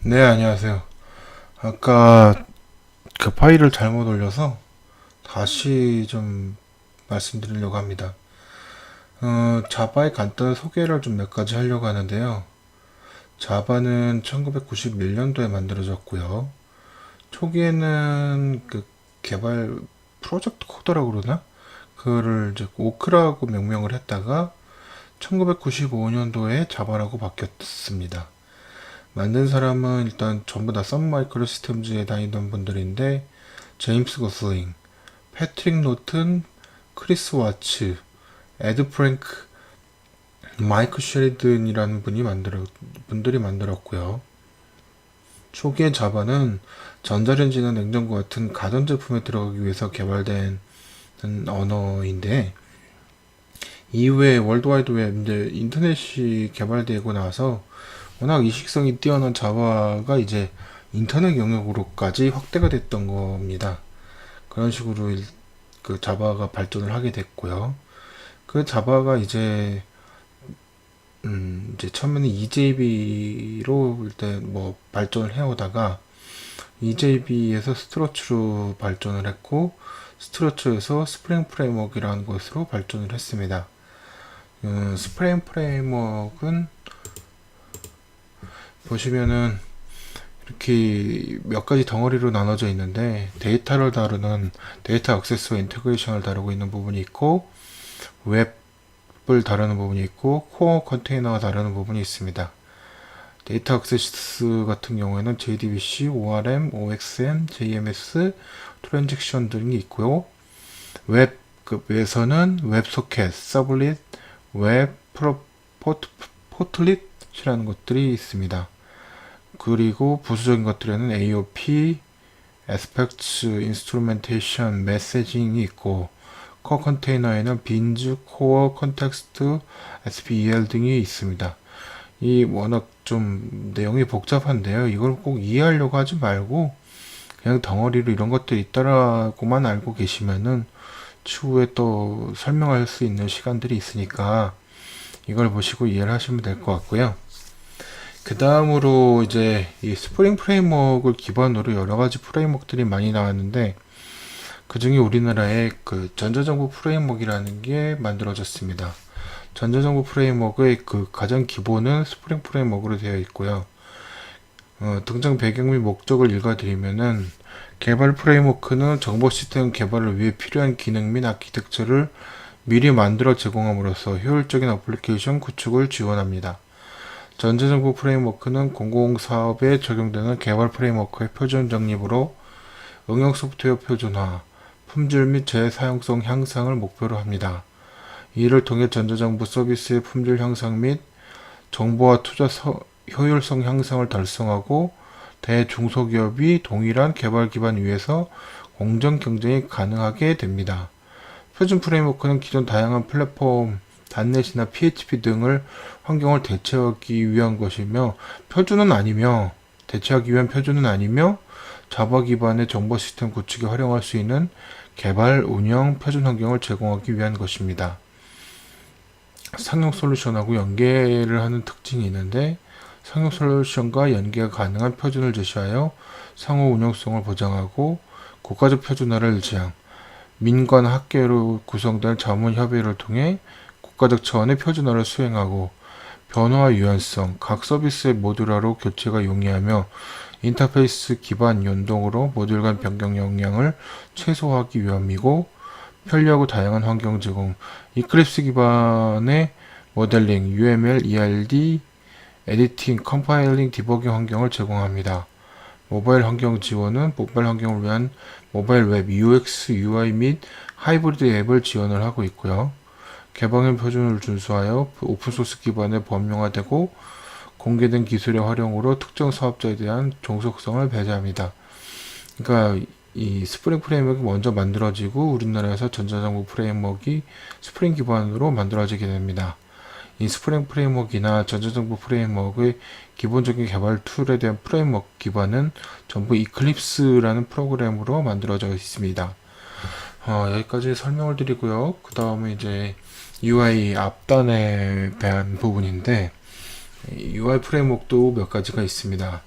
네, 안녕하세요. 아까 그 파일을 잘못 올려서 다시 좀 말씀드리려고 합니다. 자바의 간단한 소개를 좀 몇 가지 하려고 하는데요. 자바는 1991년도에 만들어졌고요. 초기에는 그 개발 프로젝트 코더라고 그러나? 그거를 이제 오크라고 명명을 했다가 1995년도에 자바라고 바뀌었습니다. 만든 사람은 일단 전부 다 썬마이크로 시스템즈에 다니던 분들인데 제임스 거슬링, 패트릭 노튼, 크리스 와츠, 에드 프랭크, 마이크 쉐리든이라는 분들이 만들었고요. 초기의 자바는 전자레인지나 냉장고 같은 가전제품에 들어가기 위해서 개발된 언어인데 이후에 월드와이드 웹, 이제 인터넷이 개발되고 나서 워낙 이식성이 뛰어난 자바가 이제 인터넷 영역으로까지 확대가 됐던 겁니다. 그런 식으로 그 자바가 발전을 하게 됐고요. 그 자바가 이제 처음에는 EJB로 일단 뭐 발전을 해오다가 EJB에서 스트로츠로 발전을 했고 스트로츠에서 스프링 프레임워크라는 것으로 발전을 했습니다. 스프링 프레임워크는 보시면은 이렇게 몇 가지 덩어리로 나눠져 있는데 데이터를 다루는 데이터 액세스와 인테그레이션을 다루고 있는 부분이 있고 웹을 다루는 부분이 있고 코어 컨테이너가 다루는 부분이 있습니다. 데이터 액세스 같은 경우에는 JDBC, ORM, OXM, JMS, 트랜잭션 등이 있고요. 웹에서는 웹소켓, 서블릿, 웹 포틀릿이라는 것들이 있습니다. 그리고 부수적인 것들에는 AOP, Aspects, Instrumentation, Messaging이 있고 코어 컨테이너에는 빈즈, 코어, 컨텍스트, SPEL 등이 있습니다. 이 워낙 좀 내용이 복잡한데요. 이걸 꼭 이해하려고 하지 말고 그냥 덩어리로 이런 것들이 있다라고만 알고 계시면은 추후에 또 설명할 수 있는 시간들이 있으니까 이걸 보시고 이해를 하시면 될 것 같고요. 그 다음으로 이제 이 스프링 프레임워크를 기반으로 여러 가지 프레임워크들이 많이 나왔는데 그 중에 우리나라에 그 전자정보 프레임워크라는 게 만들어졌습니다. 전자정보 프레임워크의 그 가장 기본은 스프링 프레임워크로 되어 있고요. 등장 배경 및 목적을 읽어드리면은 개발 프레임워크는 정보 시스템 개발을 위해 필요한 기능 및 아키텍처를 미리 만들어 제공함으로써 효율적인 애플리케이션 구축을 지원합니다. 전자정보 프레임워크는 공공사업에 적용되는 개발 프레임워크의 표준 정립으로 응용 소프트웨어 표준화, 품질 및 재사용성 향상을 목표로 합니다. 이를 통해 전자정보 서비스의 품질 향상 및 정보와 투자 효율성 향상을 달성하고 대중소기업이 동일한 개발 기반 위에서 공정 경쟁이 가능하게 됩니다. 표준 프레임워크는 기존 다양한 플랫폼, 단넷이나 PHP 등을 환경을 대체하기 위한 것이며 대체하기 위한 표준은 아니며 자바 기반의 정보 시스템 구축에 활용할 수 있는 개발, 운영, 표준 환경을 제공하기 위한 것입니다. 상용 솔루션하고 연계를 하는 특징이 있는데 상용 솔루션과 연계가 가능한 표준을 제시하여 상호 운영성을 보장하고 국가적 표준화를 지향, 민관 학계로 구성된 자문 협의를 통해 국가적 차원의 표준화를 수행하고 변화 유연성, 각 서비스의 모듈화로 교체가 용이하며 인터페이스 기반 연동으로 모듈 간 변경 영향을 최소화하기 위함이고 편리하고 다양한 환경 제공, 이클립스 기반의 모델링, UML, ERD, 에디팅, 컴파일링, 디버깅 환경을 제공합니다. 모바일 환경 지원은 모바일 환경을 위한 모바일 웹 UX, UI 및 하이브리드 앱을 지원을 하고 있고요. 개방형 표준을 준수하여 오픈소스 기반의 범용화되고 공개된 기술의 활용으로 특정 사업자에 대한 종속성을 배제합니다. 그러니까 이 스프링 프레임워크가 먼저 만들어지고 우리나라에서 전자정보 프레임워크가 스프링 기반으로 만들어지게 됩니다. 이 스프링 프레임워크나 전자정보 프레임워크의 기본적인 개발 툴에 대한 프레임워크 기반은 전부 이클립스라는 프로그램으로 만들어져 있습니다. 여기까지 설명을 드리고요. 그 다음에 이제 UI 앞단에 대한 부분인데 UI 프레임워크도 몇 가지가 있습니다.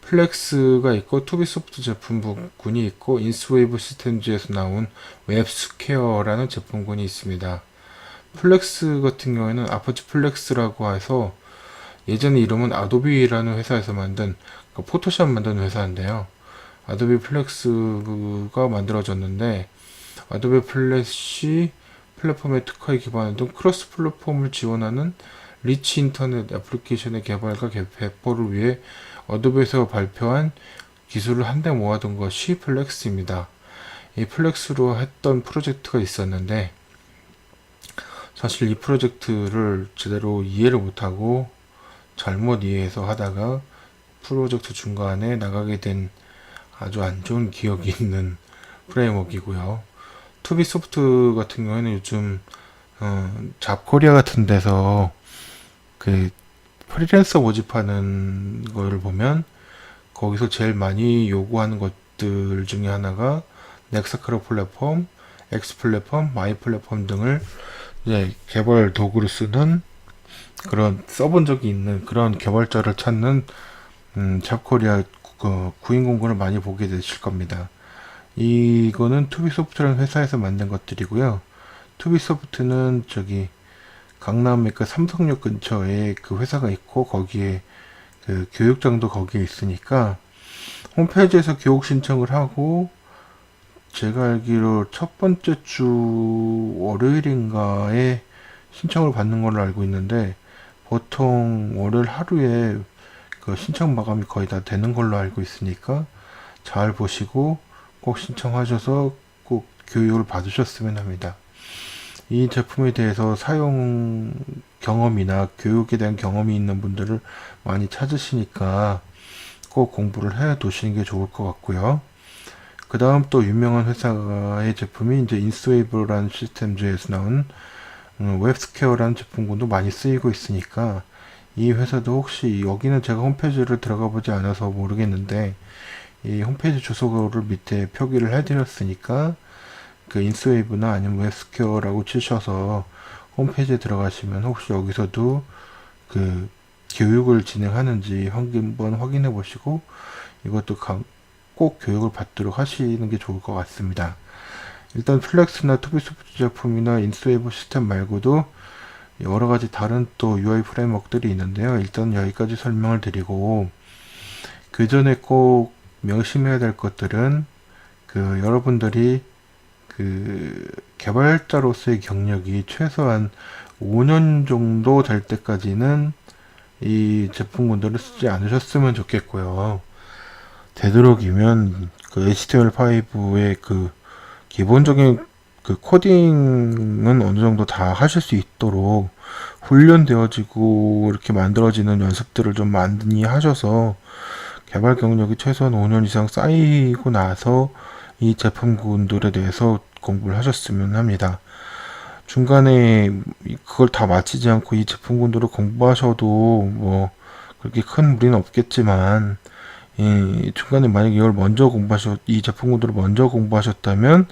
플렉스가 있고 투비소프트 제품군이 있고 인스웨이브 시스템즈에서 나온 웹스퀘어라는 제품군이 있습니다. 플렉스 같은 경우에는 아퍼치 플렉스라고 해서 예전에 이름은 아도비라는 회사에서 만든 포토샵 만드는 회사인데요. 아도비 플렉스가 만들어졌는데 아도비 플래시 플랫폼의 특화에 기반한 등 크로스 플랫폼을 지원하는 리치 인터넷 애플리케이션의 개발과 배포를 위해 어도비에서 발표한 기술을 한데 모아둔 것이 플렉스입니다. 이 플렉스로 했던 프로젝트가 있었는데 사실 이 프로젝트를 제대로 이해를 못하고 잘못 이해해서 하다가 프로젝트 중간에 나가게 된 아주 안 좋은 기억이 있는 프레임워크이고요. 투비소프트 같은 경우에는 요즘 잡코리아 같은 데서 그 프리랜서 모집하는 걸 보면 거기서 제일 많이 요구하는 것들 중에 하나가 넥사크로 플랫폼, 엑스 플랫폼, 마이 플랫폼 등을 이제 개발 도구로 쓰는 그런 써본 적이 있는 그런 개발자를 찾는 잡코리아 구인 공고를 많이 보게 되실 겁니다. 이거는 투비소프트라는 회사에서 만든 것들이고요. 투비소프트는 저기 강남의 그 삼성역 근처에 그 회사가 있고 거기에 그 교육장도 거기에 있으니까 홈페이지에서 교육 신청을 하고 제가 알기로 첫 번째 주 월요일인가에 신청을 받는 걸로 알고 있는데 보통 월요일 하루에 그 신청 마감이 거의 다 되는 걸로 알고 있으니까 잘 보시고 꼭 신청하셔서 꼭 교육을 받으셨으면 합니다. 이 제품에 대해서 사용 경험이나 교육에 대한 경험이 있는 분들을 많이 찾으시니까 꼭 공부를 해 두시는 게 좋을 것 같고요. 그 다음 또 유명한 회사의 제품이 이제 인스웨이브라는 시스템즈에서 나온 웹스퀘어라는 제품군도 많이 쓰이고 있으니까 이 회사도 혹시 여기는 제가 홈페이지를 들어가 보지 않아서 모르겠는데 이 홈페이지 주소를 밑에 표기를 해드렸으니까 그 인스웨이브나 아니면 웹스퀘어라고 치셔서 홈페이지에 들어가시면 혹시 여기서도 그 교육을 진행하는지 한번 확인해 보시고 이것도 꼭 교육을 받도록 하시는 게 좋을 것 같습니다. 일단 플렉스나 투비소프트 제품이나 인스웨이브 시스템 말고도 여러 가지 다른 또 UI 프레임워크들이 있는데요. 일단 여기까지 설명을 드리고 그 전에 꼭 명심해야 될 것들은 그 여러분들이 그 개발자로서의 경력이 최소한 5년 정도 될 때까지는 이 제품군들을 쓰지 않으셨으면 좋겠고요. 되도록이면 그 HTML5의 그 기본적인 그 코딩은 어느 정도 다 하실 수 있도록 훈련되어지고 이렇게 만들어지는 연습들을 좀 많이 하셔서 개발 경력이 최소한 5년 이상 쌓이고 나서 이 제품군들에 대해서 공부를 하셨으면 합니다. 중간에 그걸 다 마치지 않고 이 제품군들을 공부하셔도 뭐 그렇게 큰 무리는 없겠지만 중간에 만약에 이 제품군들을 먼저 공부하셨다면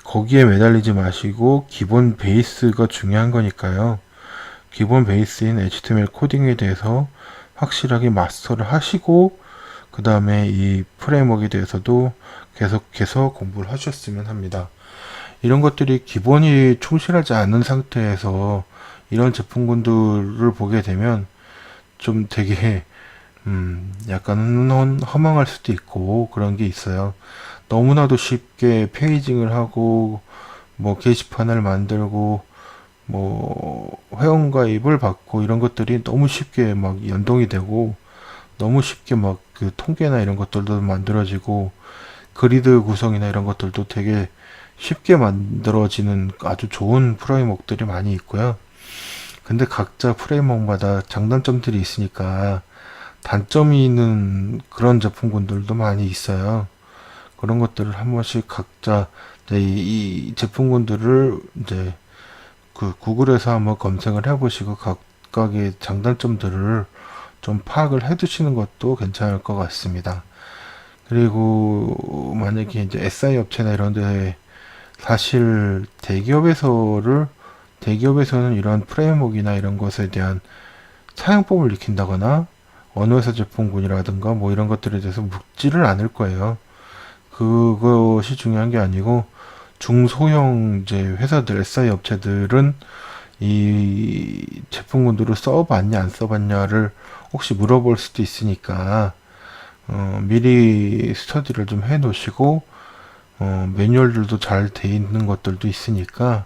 거기에 매달리지 마시고 기본 베이스가 중요한 거니까요. 기본 베이스인 HTML 코딩에 대해서 확실하게 마스터를 하시고 그 다음에 이 프레임워크에 대해서도 계속해서 공부를 하셨으면 합니다. 이런 것들이 기본이 충실하지 않은 상태에서 이런 제품군들을 보게 되면 좀 되게 약간 허망할 수도 있고 그런 게 있어요. 너무나도 쉽게 페이징을 하고 뭐 게시판을 만들고 뭐 회원가입을 받고 이런 것들이 너무 쉽게 막 연동이 되고 너무 쉽게 막 그 통계나 이런 것들도 만들어지고 그리드 구성이나 이런 것들도 되게 쉽게 만들어지는 아주 좋은 프레임워크들이 많이 있고요. 근데 각자 프레임워크마다 장단점들이 있으니까 단점이 있는 그런 제품군들도 많이 있어요. 그런 것들을 한 번씩 각자 이 제품군들을 이제 그 구글에서 한번 검색을 해보시고 각각의 장단점들을 좀 파악을 해두시는 것도 괜찮을 것 같습니다. 그리고 만약에 이제 SI 업체나 이런 데 사실 대기업에서는 이런 프레임워크나 이런 것에 대한 사용법을 익힌다거나 어느 회사 제품군이라든가 뭐 이런 것들에 대해서 묻지를 않을 거예요. 그것이 중요한 게 아니고 중소형 이제 회사들, SI 업체들은 이 제품군들을 써봤냐 안 써봤냐를 혹시 물어볼 수도 있으니까 미리 스터디를 좀 해 놓으시고 매뉴얼들도 잘 돼 있는 것들도 있으니까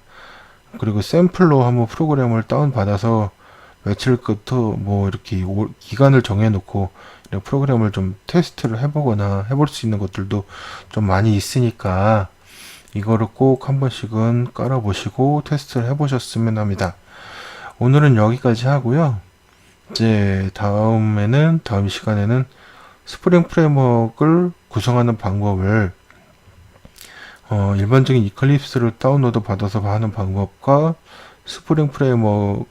그리고 샘플로 한번 프로그램을 다운받아서 며칠부터 뭐 이렇게 기간을 정해놓고 이렇게 프로그램을 좀 테스트를 해보거나 해볼 수 있는 것들도 좀 많이 있으니까 이거를 꼭 한 번씩은 깔아보시고 테스트를 해보셨으면 합니다. 오늘은 여기까지 하고요. 이제 다음 시간에는 스프링 프레임워크를 구성하는 방법을 일반적인 이클립스를 다운로드 받아서 하는 방법과 스프링 프레임워크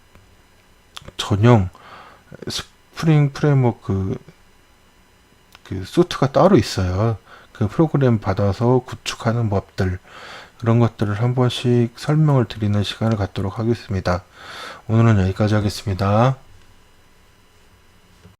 전용 스프링 프레임워크 그 수트가 따로 있어요. 그 프로그램 받아서 구축하는 법들 그런 것들을 한 번씩 설명을 드리는 시간을 갖도록 하겠습니다. 오늘은 여기까지 하겠습니다.